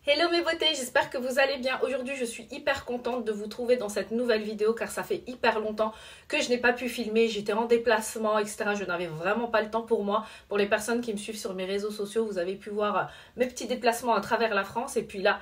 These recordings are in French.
Hello mes beautés, j'espère que vous allez bien. Aujourd'hui je suis hyper contente de vous trouver dans cette nouvelle vidéo car ça fait hyper longtemps que je n'ai pas pu filmer, j'étais en déplacement etc. Je n'avais vraiment pas le temps pour moi. Pour les personnes qui me suivent sur mes réseaux sociaux, vous avez pu voir mes petits déplacements à travers la France et puis là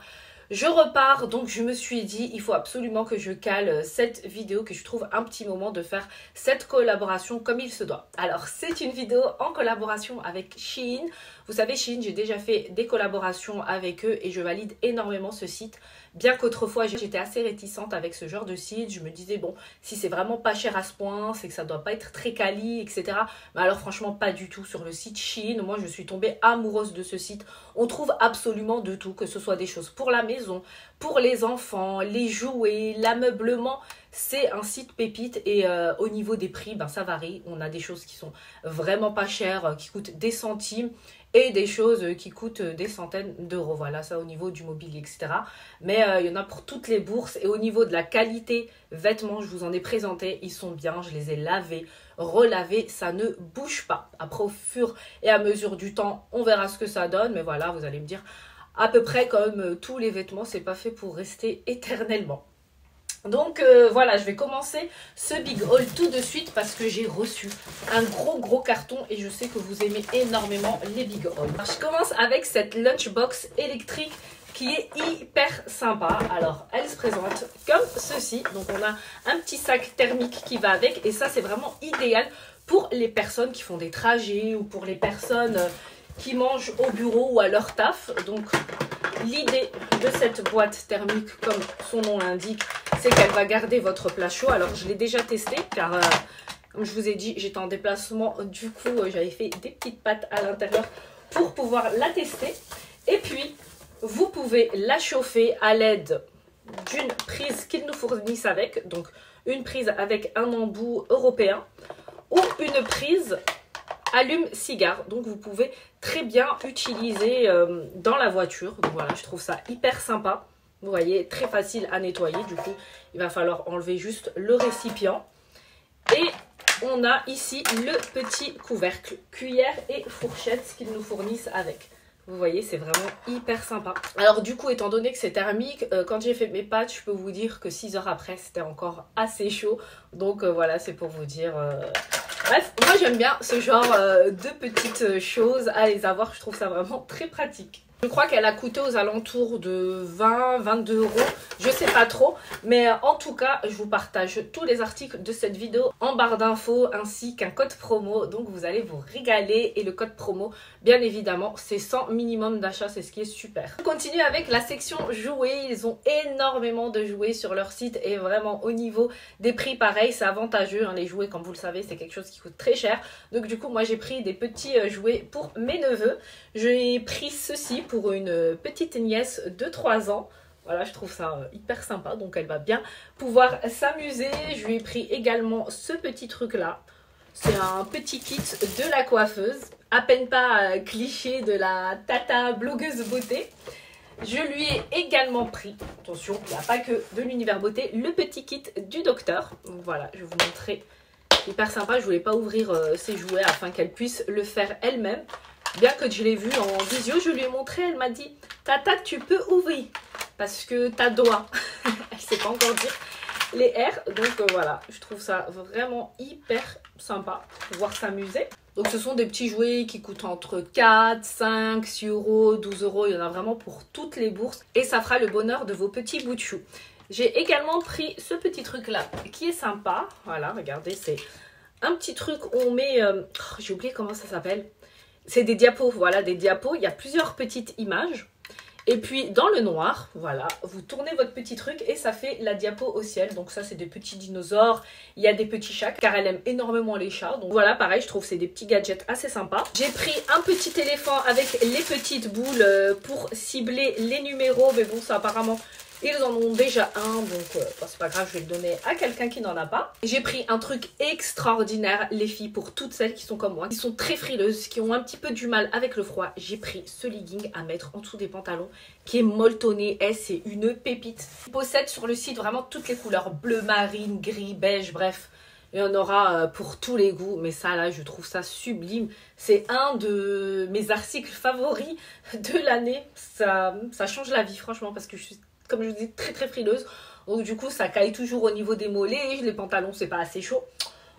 je repars, donc je me suis dit il faut absolument que je cale cette vidéo, que je trouve un petit moment de faire cette collaboration comme il se doit. Alors c'est une vidéo en collaboration avec Shein. Vous savez Shein, j'ai déjà fait des collaborations avec eux et je valide énormément ce site. Bien qu'autrefois j'étais assez réticente avec ce genre de site, je me disais bon, si c'est vraiment pas cher à ce point, c'est que ça doit pas être très quali, etc. Mais alors franchement pas du tout. Sur le site Shein, moi je suis tombée amoureuse de ce site. On trouve absolument de tout, que ce soit des choses pour la maison, pour les enfants, les jouets, l'ameublement. C'est un site pépite et au niveau des prix, ben, ça varie. On a des choses qui sont vraiment pas chères, qui coûtent des centimes et des choses qui coûtent des centaines d'euros. Voilà, ça au niveau du mobilier, etc. Mais il y en a pour toutes les bourses. Et au niveau de la qualité vêtements, je vous en ai présenté, ils sont bien, je les ai lavés, relavés, ça ne bouge pas. Après, au fur et à mesure du temps, on verra ce que ça donne. Mais voilà, vous allez me dire, à peu près comme tous les vêtements, c'est pas fait pour rester éternellement. Donc voilà, je vais commencer ce big haul tout de suite parce que j'ai reçu un gros carton et je sais que vous aimez énormément les big hauls. Alors, je commence avec cette lunchbox électrique qui est hyper sympa. Alors elle se présente comme ceci. Donc on a un petit sac thermique qui va avec et ça c'est vraiment idéal pour les personnes qui font des trajets ou pour les personnes qui mangent au bureau ou à leur taf. Donc l'idée de cette boîte thermique, comme son nom l'indique, c'est qu'elle va garder votre plat chaud. Alors je l'ai déjà testé car comme je vous ai dit, j'étais en déplacement, du coup j'avais fait des petites pâtes à l'intérieur pour pouvoir la tester. Et puis vous pouvez la chauffer à l'aide d'une prise qu'ils nous fournissent avec, donc une prise avec un embout européen ou une prise allume-cigare. Donc vous pouvez très bien utiliser dans la voiture. Donc voilà, je trouve ça hyper sympa. Vous voyez, très facile à nettoyer. Du coup, il va falloir enlever juste le récipient. Et on a ici le petit couvercle, cuillère et fourchette qu'ils nous fournissent avec. Vous voyez, c'est vraiment hyper sympa. Alors du coup, étant donné que c'est thermique, quand j'ai fait mes pâtes, je peux vous dire que 6 heures après, c'était encore assez chaud. Donc voilà, c'est pour vous dire... Bref, moi j'aime bien ce genre de petites choses à les avoir. Je trouve ça vraiment très pratique. Je crois qu'elle a coûté aux alentours de 20-22 euros. Je sais pas trop. Mais en tout cas, je vous partage tous les articles de cette vidéo en barre d'infos ainsi qu'un code promo. Donc vous allez vous régaler. Et le code promo, bien évidemment, c'est 100 minimum d'achat. C'est ce qui est super. On continue avec la section jouets. Ils ont énormément de jouets sur leur site. Et vraiment au niveau des prix, pareil, c'est avantageux. Les jouets, comme vous le savez, c'est quelque chose qui coûte très cher. Donc du coup, moi j'ai pris des petits jouets pour mes neveux. J'ai pris ceci pour une petite nièce de 3 ans. Voilà, je trouve ça hyper sympa. Donc elle va bien pouvoir s'amuser. Je lui ai pris également ce petit truc là. C'est un petit kit de la coiffeuse. À peine pas cliché de la tata blogueuse beauté. Je lui ai également pris, attention, il n'y a pas que de l'univers beauté, le petit kit du docteur. Donc voilà, je vais vous montrer. Hyper sympa, je voulais pas ouvrir ses jouets afin qu'elle puisse le faire elle-même. Bien que je l'ai vu en visio, je lui ai montré, elle m'a dit « Tata, tu peux ouvrir parce que t'as doigt. » Elle sait pas encore dire les R. Donc voilà, je trouve ça vraiment hyper sympa pour pouvoir s'amuser. Donc ce sont des petits jouets qui coûtent entre 4, 5, 6 euros, 12 euros. Il y en a vraiment pour toutes les bourses. Et ça fera le bonheur de vos petits bouts de chou. J'ai également pris ce petit truc là qui est sympa. Voilà, regardez, c'est un petit truc où on met... j'ai oublié comment ça s'appelle. C'est des diapos, voilà, des diapos. Il y a plusieurs petites images. Et puis dans le noir, voilà, vous tournez votre petit truc et ça fait la diapo au ciel. Donc ça c'est des petits dinosaures, il y a des petits chats car elle aime énormément les chats. Donc voilà, pareil, je trouve que c'est des petits gadgets assez sympas. J'ai pris un petit éléphant avec les petites boules pour cibler les numéros. Mais bon, ça apparemment... Ils en ont déjà un, donc bon, c'est pas grave, je vais le donner à quelqu'un qui n'en a pas. J'ai pris un truc extraordinaire, les filles, pour toutes celles qui sont comme moi, qui sont très frileuses, qui ont un petit peu du mal avec le froid. J'ai pris ce legging à mettre en dessous des pantalons, qui est molletonné. C'est une pépite. Je possède sur le site vraiment toutes les couleurs, bleu marine, gris, beige, bref. Il y en aura pour tous les goûts, mais ça là, je trouve ça sublime. C'est un de mes articles favoris de l'année. Ça change la vie, franchement, parce que je suis, comme je vous dis, très très frileuse. Donc du coup, ça caille toujours au niveau des mollets. Les pantalons, c'est pas assez chaud.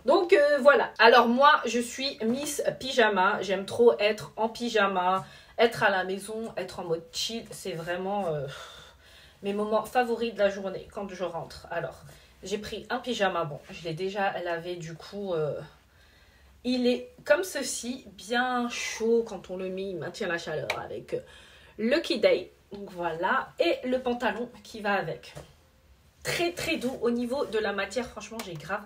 Donc voilà. Alors moi, je suis Miss Pyjama. J'aime trop être en pyjama, être à la maison, être en mode chill. C'est vraiment mes moments favoris de la journée quand je rentre. Alors, j'ai pris un pyjama. Bon, je l'ai déjà lavé du coup. Il est comme ceci, bien chaud quand on le met. Il maintient la chaleur avec Lucky Day. Donc voilà. Et le pantalon qui va avec. Très très doux au niveau de la matière. Franchement, j'ai grave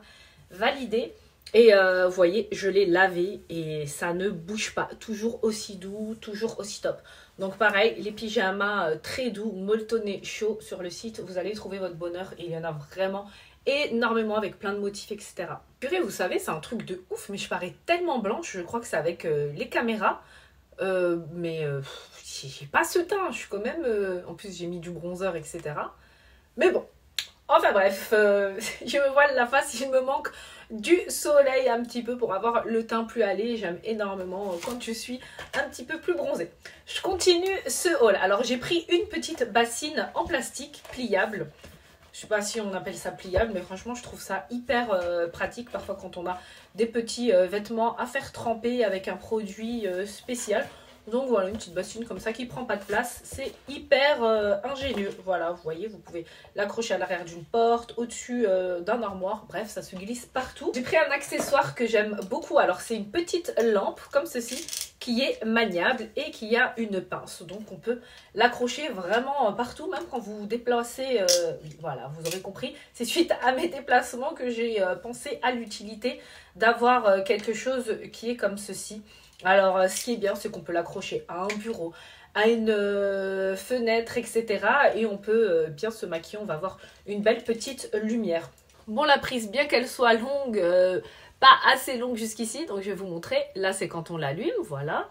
validé. Et vous voyez, je l'ai lavé et ça ne bouge pas. Toujours aussi doux, toujours aussi top. Donc pareil, les pyjamas très doux, molletonnés, chauds sur le site. Vous allez trouver votre bonheur et il y en a vraiment énormément avec plein de motifs, etc. Purée, vous savez, c'est un truc de ouf, mais je parais tellement blanche. Je crois que c'est avec les caméras. Mais j'ai pas ce teint. Je suis quand même... en plus, j'ai mis du bronzer, etc. Mais bon. Enfin bref, je me voile la face, il me manque du soleil un petit peu pour avoir le teint plus allé. J'aime énormément quand je suis un petit peu plus bronzée. Je continue ce haul. Alors j'ai pris une petite bassine en plastique pliable. Je sais pas si on appelle ça pliable, mais franchement je trouve ça hyper pratique parfois quand on a des petits vêtements à faire tremper avec un produit spécial. Donc voilà, une petite bassine comme ça qui prend pas de place. C'est hyper ingénieux. Voilà, vous voyez, vous pouvez l'accrocher à l'arrière d'une porte, au-dessus d'un armoire. Bref, ça se glisse partout. J'ai pris un accessoire que j'aime beaucoup. Alors, c'est une petite lampe comme ceci qui est maniable et qui a une pince. Donc, on peut l'accrocher vraiment partout, même quand vous vous déplacez. Voilà, vous aurez compris. C'est suite à mes déplacements que j'ai pensé à l'utilité d'avoir quelque chose qui est comme ceci. Alors, ce qui est bien, c'est qu'on peut l'accrocher à un bureau, à une fenêtre, etc. Et on peut bien se maquiller, on va avoir une belle petite lumière. Bon, la prise, bien qu'elle soit longue, pas assez longue jusqu'ici, donc je vais vous montrer. Là, c'est quand on l'allume, voilà.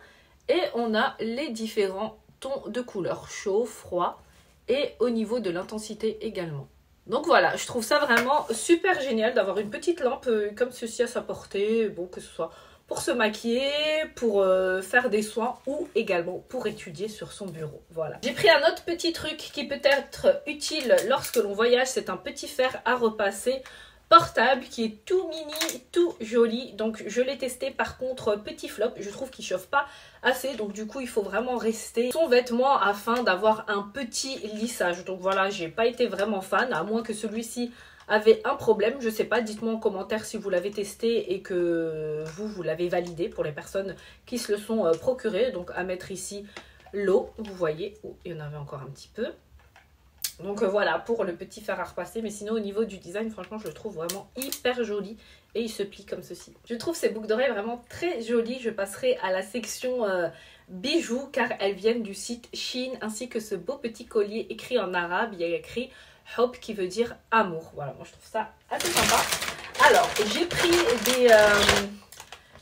Et on a les différents tons de couleurs, chaud, froid, et au niveau de l'intensité également. Donc voilà, je trouve ça vraiment super génial d'avoir une petite lampe comme ceci à sa portée, bon, que ce soit pour se maquiller, pour faire des soins ou également pour étudier sur son bureau. Voilà. J'ai pris un autre petit truc qui peut être utile lorsque l'on voyage. C'est un petit fer à repasser portable qui est tout mini, tout joli. Donc je l'ai testé, par contre petit flop, je trouve qu'il chauffe pas assez. Donc du coup il faut vraiment rester son vêtement afin d'avoir un petit lissage. Donc voilà, j'ai pas été vraiment fan, à moins que celui-ci avait un problème, je sais pas, dites-moi en commentaire si vous l'avez testé et que vous l'avez validé pour les personnes qui se le sont procuré. Donc à mettre ici l'eau, vous voyez, oh, il y en avait encore un petit peu. Donc voilà pour le petit fer à repasser, mais sinon au niveau du design, franchement je le trouve vraiment hyper joli et il se plie comme ceci. Je trouve ces boucles d'oreilles vraiment très jolies. Je passerai à la section bijoux car elles viennent du site Shein, ainsi que ce beau petit collier écrit en arabe. Il y a écrit Hope qui veut dire amour. Voilà, moi je trouve ça assez sympa. Alors, j'ai pris des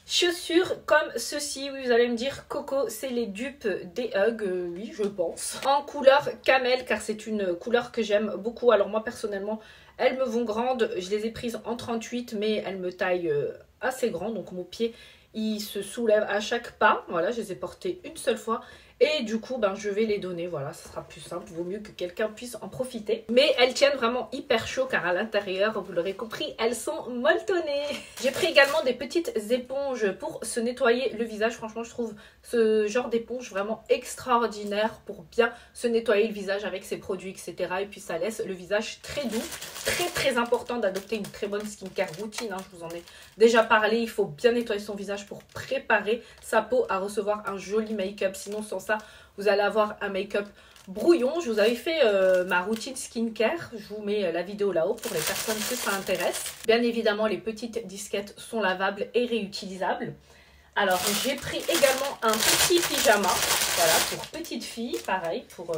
chaussures comme ceci. Oui, vous allez me dire, Coco, c'est les dupes des Hug. Oui, je pense. En couleur camel, car c'est une couleur que j'aime beaucoup. Alors moi, personnellement, elles me vont grandes. Je les ai prises en 38, mais elles me taillent assez grand. Donc mon pied, il se soulève à chaque pas. Voilà, je les ai portées une seule fois. Et du coup, ben, je vais les donner, voilà, ça sera plus simple, vaut mieux que quelqu'un puisse en profiter. Mais elles tiennent vraiment hyper chaud car à l'intérieur, vous l'aurez compris, elles sont molletonnées. J'ai pris également des petites éponges pour se nettoyer le visage. Franchement, je trouve ce genre d'éponge vraiment extraordinaire pour bien se nettoyer le visage avec ses produits, etc. Et puis ça laisse le visage très doux. Très très important d'adopter une très bonne skincare routine, hein, je vous en ai déjà parlé. Il faut bien nettoyer son visage pour préparer sa peau à recevoir un joli make-up. Sinon, sans ça, vous allez avoir un make-up brouillon. Je vous avais fait ma routine skincare. Je vous mets la vidéo là-haut pour les personnes que ça intéresse. Bien évidemment, les petites disquettes sont lavables et réutilisables. Alors, j'ai pris également un petit pyjama. Voilà, pour petite fille. Pareil, pour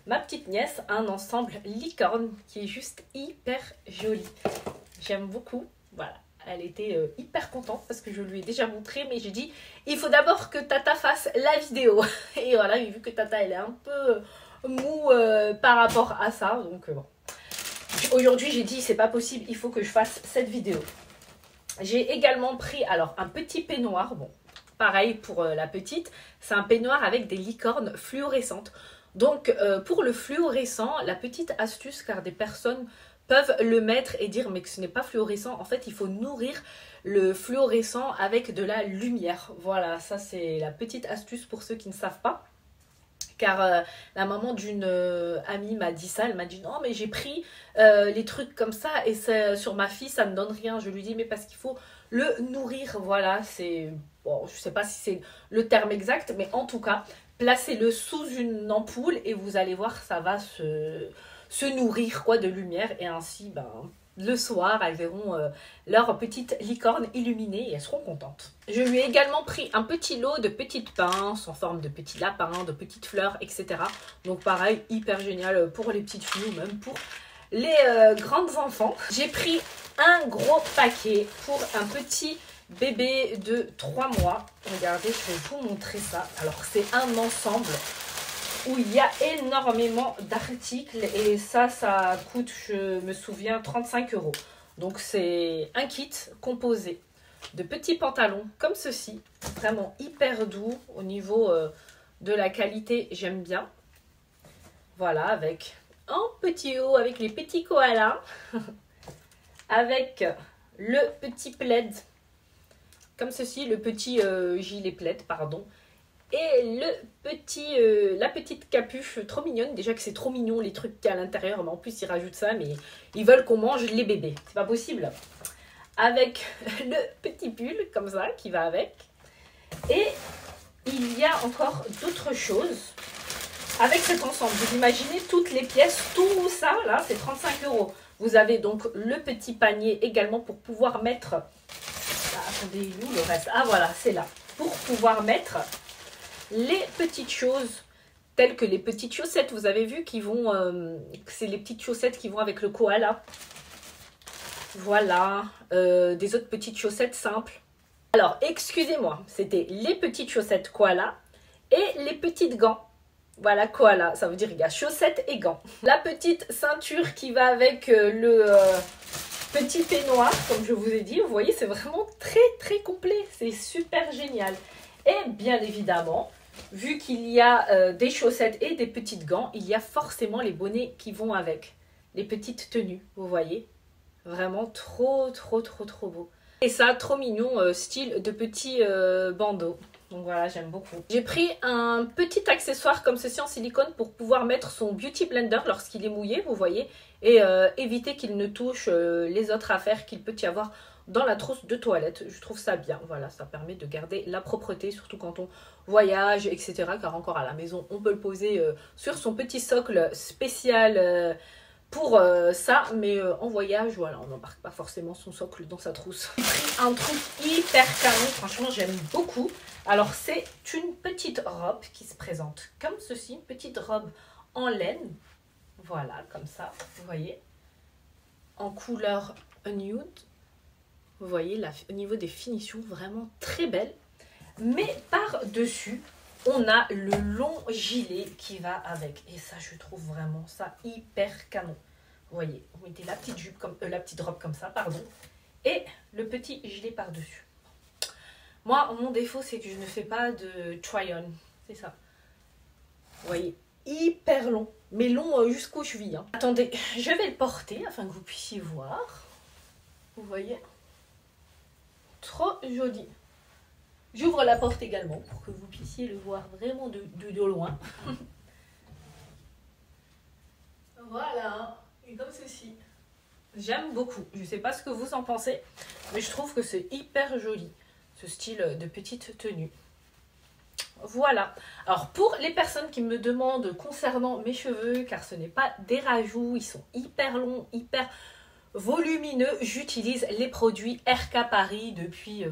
ma petite nièce. Un ensemble licorne qui est juste hyper joli. J'aime beaucoup. Voilà. Elle était hyper contente parce que je lui ai déjà montré, mais j'ai dit il faut d'abord que Tata fasse la vidéo. Et voilà, vu que Tata elle est un peu mou par rapport à ça, donc bon. Aujourd'hui j'ai dit c'est pas possible, il faut que je fasse cette vidéo. J'ai également pris alors un petit peignoir, bon, pareil pour la petite, c'est un peignoir avec des licornes fluorescentes. Donc pour le fluorescent, la petite astuce, car des personnes peuvent le mettre et dire mais que ce n'est pas fluorescent, en fait il faut nourrir le fluorescent avec de la lumière. Voilà, ça c'est la petite astuce pour ceux qui ne savent pas. Car la maman d'une amie m'a dit ça, elle m'a dit non mais j'ai pris les trucs comme ça et sur ma fille ça ne donne rien. Je lui dis mais parce qu'il faut le nourrir, voilà, c'est, bon, je sais pas si c'est le terme exact, mais en tout cas, placez-le sous une ampoule et vous allez voir ça va se nourrir quoi de lumière et ainsi ben, le soir, elles verront leur petite licorne illuminée et elles seront contentes. Je lui ai également pris un petit lot de petites pinces en forme de petits lapins, de petites fleurs, etc. Donc pareil, hyper génial pour les petites filles ou même pour les grandes enfants. J'ai pris un gros paquet pour un petit bébé de 3 mois. Regardez, je vais vous montrer ça. Alors c'est un ensemble où il y a énormément d'articles et ça coûte, je me souviens, 35 €. Donc c'est un kit composé de petits pantalons comme ceci, vraiment hyper doux au niveau de la qualité, j'aime bien. Voilà, avec un petit haut avec les petits koalas, avec le petit plaid, comme ceci, le petit gilet plaid, pardon. Et la petite capuche trop mignonne. Déjà que c'est trop mignon les trucs qu'il y a à l'intérieur. Mais en plus ils rajoutent ça. Mais ils veulent qu'on mange les bébés. C'est pas possible. Avec le petit pull comme ça qui va avec. Et il y a encore d'autres choses. Avec cet ensemble. Vous imaginez toutes les pièces. Tout ça là c'est 35 €. Vous avez donc le petit panier également pour pouvoir mettre... Ah, attendez, où le reste? Ah voilà, c'est là. Pour pouvoir mettre... les petites choses telles que les petites chaussettes, vous avez vu, qui vont, c'est les petites chaussettes qui vont avec le koala. Voilà, des autres petites chaussettes simples. Alors, excusez-moi, c'était les petites chaussettes koala et les petites gants. Voilà, koala, ça veut dire il y a chaussettes et gants. La petite ceinture qui va avec le petit peignoir, comme je vous ai dit. Vous voyez, c'est vraiment très complet. C'est super génial. Et bien évidemment, vu qu'il y a des chaussettes et des petites gants, il y a forcément les bonnets qui vont avec. Les petites tenues, vous voyez. Vraiment trop beau. Et ça, trop mignon, style de petits bandeaux. Donc voilà, j'aime beaucoup. J'ai pris un petit accessoire comme ceci en silicone pour pouvoir mettre son beauty blender lorsqu'il est mouillé, vous voyez. Et éviter qu'il ne touche les autres affaires qu'il peut y avoir dans la trousse de toilette. Je trouve ça bien. Voilà, ça permet de garder la propreté, surtout quand on voyage, etc. Car encore à la maison, on peut le poser sur son petit socle spécial pour ça. Mais en voyage, voilà, on n'embarque pas forcément son socle dans sa trousse. J'ai pris un truc hyper canon, franchement, j'aime beaucoup. Alors, c'est une petite robe qui se présente comme ceci. Une petite robe en laine. Voilà, comme ça, vous voyez. En couleur nude. Vous voyez, là, au niveau des finitions, vraiment très belle. Mais par-dessus, on a le long gilet qui va avec. Et ça, je trouve vraiment ça hyper canon. Vous voyez, vous mettez la petite jupe, comme, la petite robe comme ça, pardon. Et le petit gilet par-dessus. Moi, mon défaut, c'est que je ne fais pas de try-on. C'est ça. Vous voyez, hyper long. Mais long jusqu'aux chevilles. Hein. Attendez, je vais le porter afin que vous puissiez voir. Vous voyez ? Trop joli. J'ouvre la porte également pour que vous puissiez le voir vraiment de loin. Voilà, et comme ceci. J'aime beaucoup. Je ne sais pas ce que vous en pensez, mais je trouve que c'est hyper joli, ce style de petite tenue. Voilà. Alors pour les personnes qui me demandent concernant mes cheveux, car ce n'est pas des rajouts, ils sont hyper longs, hyper volumineux, j'utilise les produits RK Paris depuis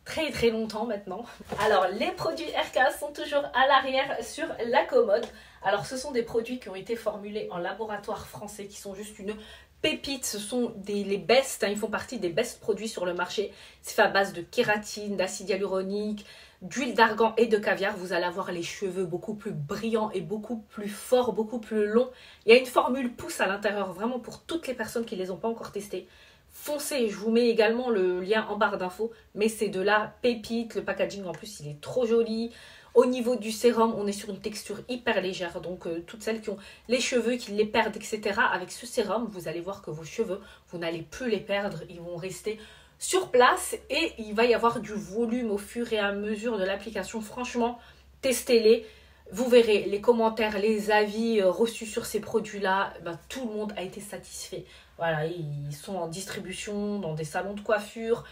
très longtemps maintenant. Alors les produits RK sont toujours à l'arrière sur la commode. Alors ce sont des produits qui ont été formulés en laboratoire français, qui sont juste une pépite. Ce sont les best, hein, ils font partie des best produits sur le marché. C'est fait à base de kératine, d'acide hyaluronique, d'huile d'argan et de caviar. Vous allez avoir les cheveux beaucoup plus brillants et beaucoup plus forts, beaucoup plus longs. Il y a une formule pousse à l'intérieur, vraiment pour toutes les personnes qui ne les ont pas encore testés. foncez. Je vous mets également le lien en barre d'infos, mais c'est de la pépite. Le packaging en plus, il est trop joli. Au niveau du sérum, on est sur une texture hyper légère. Donc, toutes celles qui ont les cheveux, qui les perdent, etc. Avec ce sérum, vous allez voir que vos cheveux, vous n'allez plus les perdre. Ils vont rester sur place et il va y avoir du volume au fur et à mesure de l'application. Franchement, testez-les. Vous verrez les commentaires, les avis reçus sur ces produits-là. Ben, tout le monde a été satisfait. Voilà, ils sont en distribution dans des salons de coiffure,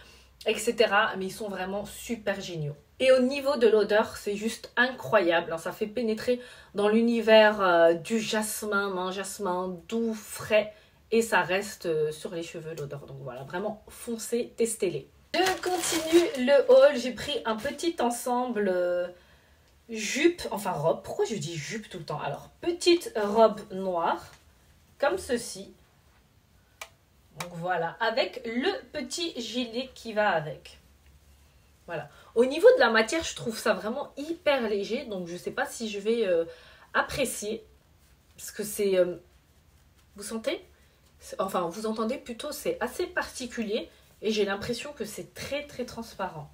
etc. Mais ils sont vraiment super géniaux. Et au niveau de l'odeur, c'est juste incroyable. Ça fait pénétrer dans l'univers du jasmin, un jasmin doux, frais. Et ça reste sur les cheveux l'odeur. Donc voilà, vraiment foncez, testez-les. Je continue le haul. J'ai pris un petit ensemble jupe, enfin robe. Pourquoi je dis jupe tout le temps? Alors, petite robe noire, comme ceci. Donc voilà, avec le petit gilet qui va avec. Voilà. Au niveau de la matière, je trouve ça vraiment hyper léger. Donc je ne sais pas si je vais apprécier. Parce que c'est... vous sentez? Enfin, vous entendez plutôt, c'est assez particulier. Et j'ai l'impression que c'est très très transparent.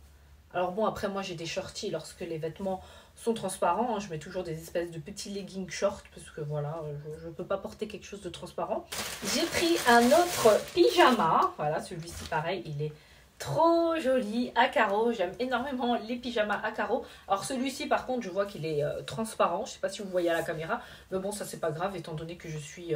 Alors bon, après moi j'ai des shorties lorsque les vêtements sont transparents. Je mets toujours des espèces de petits leggings shorts parce que voilà, je ne peux pas porter quelque chose de transparent. J'ai pris un autre pyjama. Voilà, celui-ci pareil, il est trop joli à carreaux. J'aime énormément les pyjamas à carreaux. Alors celui-ci par contre, je vois qu'il est transparent. Je ne sais pas si vous voyez à la caméra. Mais bon, ça c'est pas grave étant donné que je suis...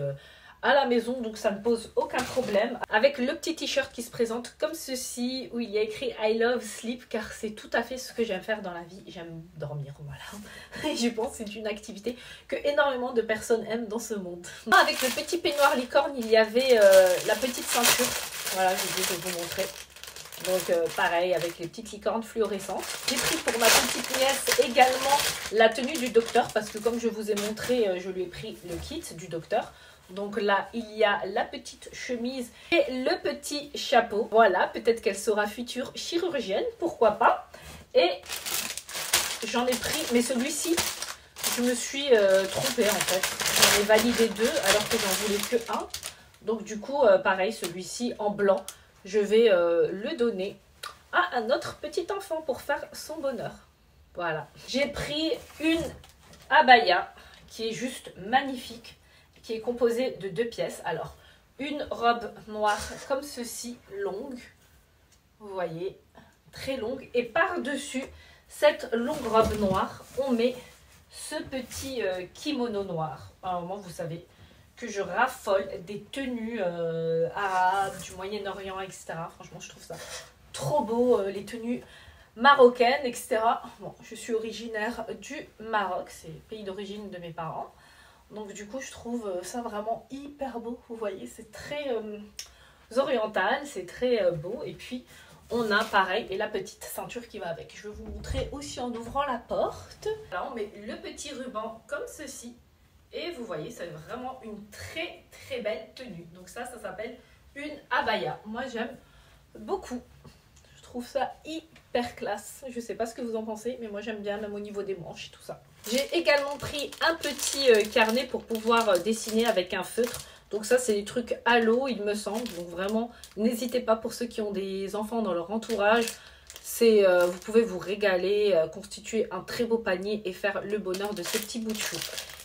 à la maison, donc ça ne pose aucun problème. Avec le petit t-shirt qui se présente comme ceci, où il y a écrit I love sleep, car c'est tout à fait ce que j'aime faire dans la vie. J'aime dormir, voilà. Et je pense que c'est une activité que énormément de personnes aiment dans ce monde. Avec le petit peignoir licorne, il y avait la petite ceinture. Voilà, j'ai oublié de vous montrer. Donc pareil, avec les petites licornes fluorescentes. J'ai pris pour ma petite nièce également la tenue du docteur, parce que comme je vous ai montré, je lui ai pris le kit du docteur. Donc là, il y a la petite chemise et le petit chapeau. Voilà, peut-être qu'elle sera future chirurgienne, pourquoi pas. Et j'en ai pris, mais celui-ci, je me suis trompée en fait. J'en ai validé deux alors que j'en voulais que un. Donc du coup, pareil, celui-ci en blanc, je vais le donner à un autre petit enfant pour faire son bonheur. Voilà. J'ai pris une abaya qui est juste magnifique, qui est composée de 2 pièces. Alors, une robe noire comme ceci, longue, vous voyez, très longue. Et par-dessus cette longue robe noire, on met ce petit kimono noir. À un moment, vous savez que je raffole des tenues arabes, du Moyen-Orient, etc. Franchement, je trouve ça trop beau, les tenues marocaines, etc. Bon, je suis originaire du Maroc, c'est le pays d'origine de mes parents. Donc du coup, je trouve ça vraiment hyper beau. Vous voyez, c'est très oriental, c'est très beau. Et puis, on a pareil, et la petite ceinture qui va avec. Je vais vous montrer aussi en ouvrant la porte. Là, on met le petit ruban comme ceci. Et vous voyez, c'est vraiment une très très belle tenue. Donc ça s'appelle une abaya. Moi, j'aime beaucoup. Je trouve ça hyper classe. Je sais pas ce que vous en pensez, mais moi j'aime bien, même au niveau des manches et tout ça. J'ai également pris un petit carnet pour pouvoir dessiner avec un feutre. Donc ça, c'est des trucs à l'eau, il me semble. Donc vraiment, n'hésitez pas pour ceux qui ont des enfants dans leur entourage. Vous pouvez vous régaler, constituer un très beau panier et faire le bonheur de ces petits bouts de chou.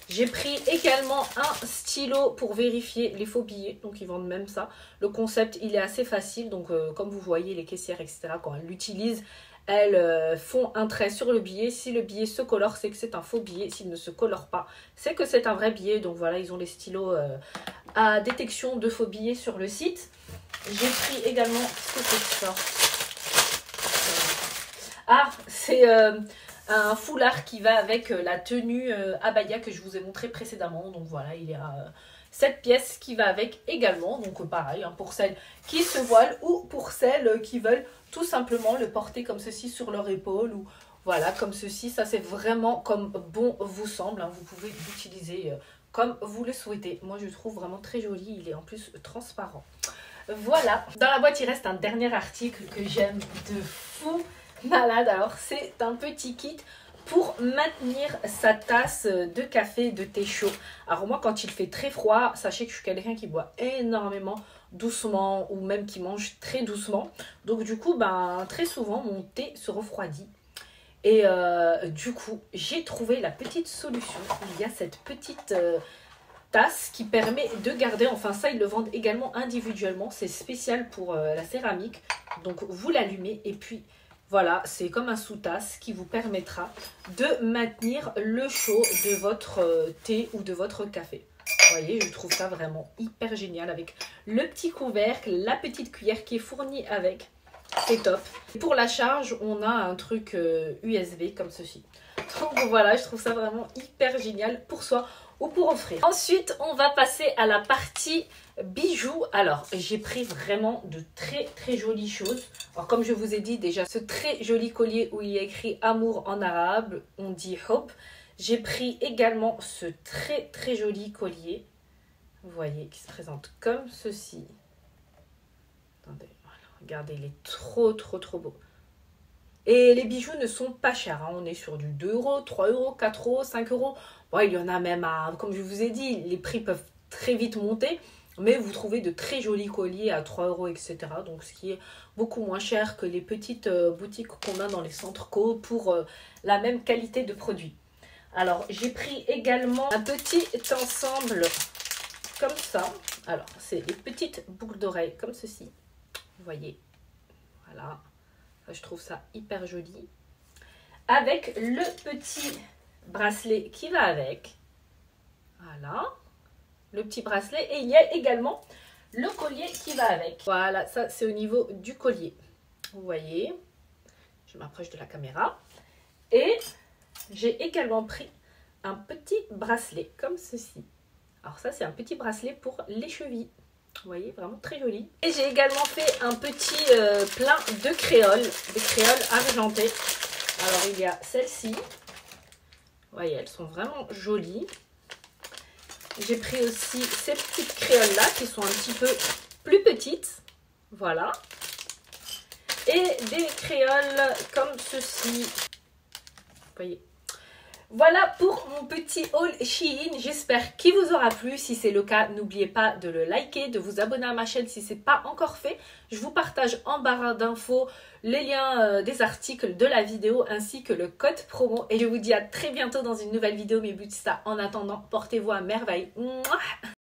J'ai pris également un stylo pour vérifier les faux billets. Donc ils vendent même ça. Le concept, il est assez facile. Donc comme vous voyez, les caissières, etc., quand elles l'utilisent, elles font un trait sur le billet. Si le billet se colore, c'est que c'est un faux billet. S'il ne se colore pas, c'est que c'est un vrai billet. Donc voilà, ils ont les stylos à détection de faux billets sur le site. J'ai pris également... Qu'est-ce que c'est ça? Ah, c'est un foulard qui va avec la tenue abaya que je vous ai montré précédemment. Donc voilà, il y a cette pièce qui va avec également. Donc pareil, hein, pour celles qui se voilent ou pour celles qui veulent tout simplement le porter comme ceci sur leur épaule ou voilà, comme ceci. Ça, c'est vraiment comme bon vous semble. Hein. Vous pouvez l'utiliser comme vous le souhaitez. Moi, je le trouve vraiment très joli. Il est en plus transparent. Voilà. Dans la boîte, il reste un dernier article que j'aime de fou malade. Alors, c'est un petit kit pour maintenir sa tasse de café, de thé chaud. Alors moi, quand il fait très froid, sachez que je suis quelqu'un qui boit énormément doucement ou même qui mange très doucement. Donc du coup, ben, très souvent, mon thé se refroidit. Et du coup, j'ai trouvé la petite solution. Il y a cette petite tasse qui permet de garder, enfin ça, ils le vendent également individuellement. C'est spécial pour la céramique. Donc vous l'allumez et puis voilà, c'est comme un sous-tasse qui vous permettra de maintenir le chaud de votre thé ou de votre café. Vous voyez, je trouve ça vraiment hyper génial avec le petit couvercle, la petite cuillère qui est fournie avec. C'est top. Pour la charge, on a un truc USB comme ceci. Donc voilà, je trouve ça vraiment hyper génial pour soi ou pour offrir. Ensuite, on va passer à la partie bijoux. Alors, j'ai pris vraiment de très jolies choses. Alors, comme je vous ai dit déjà, ce très joli collier où il y a écrit amour en arabe, on dit hub. J'ai pris également ce très joli collier. Vous voyez, qui se présente comme ceci. Attendez, voilà, regardez, il est trop beau. Et les bijoux ne sont pas chers, hein. On est sur du 2 €, 3 €, 4 €, 5 €. Bon, il y en a même à, comme je vous ai dit, les prix peuvent très vite monter. Mais vous trouvez de très jolis colliers à 3 €, etc. Donc ce qui est beaucoup moins cher que les petites boutiques qu'on a dans les centres co pour la même qualité de produit. Alors j'ai pris également un petit ensemble comme ça. Alors c'est des petites boucles d'oreilles comme ceci. Vous voyez, voilà. Je trouve ça hyper joli. Avec le petit bracelet qui va avec. Voilà. Le petit bracelet. Et il y a également le collier qui va avec. Voilà, ça c'est au niveau du collier. Vous voyez. Je m'approche de la caméra. Et j'ai également pris un petit bracelet comme ceci. Alors ça c'est un petit bracelet pour les chevilles. Vous voyez, vraiment très joli. Et j'ai également fait un petit plein de créoles, des créoles argentées. Alors il y a celle-ci. Vous voyez, elles sont vraiment jolies. J'ai pris aussi ces petites créoles-là qui sont un petit peu plus petites. Voilà. Et des créoles comme ceci. Vous voyez. Voilà pour mon petit haul Shein, j'espère qu'il vous aura plu. Si c'est le cas, n'oubliez pas de le liker, de vous abonner à ma chaîne si ce n'est pas encore fait. Je vous partage en barre d'infos les liens des articles de la vidéo ainsi que le code promo. Et je vous dis à très bientôt dans une nouvelle vidéo, mes beauty stars. En attendant, portez-vous à merveille. Mouah.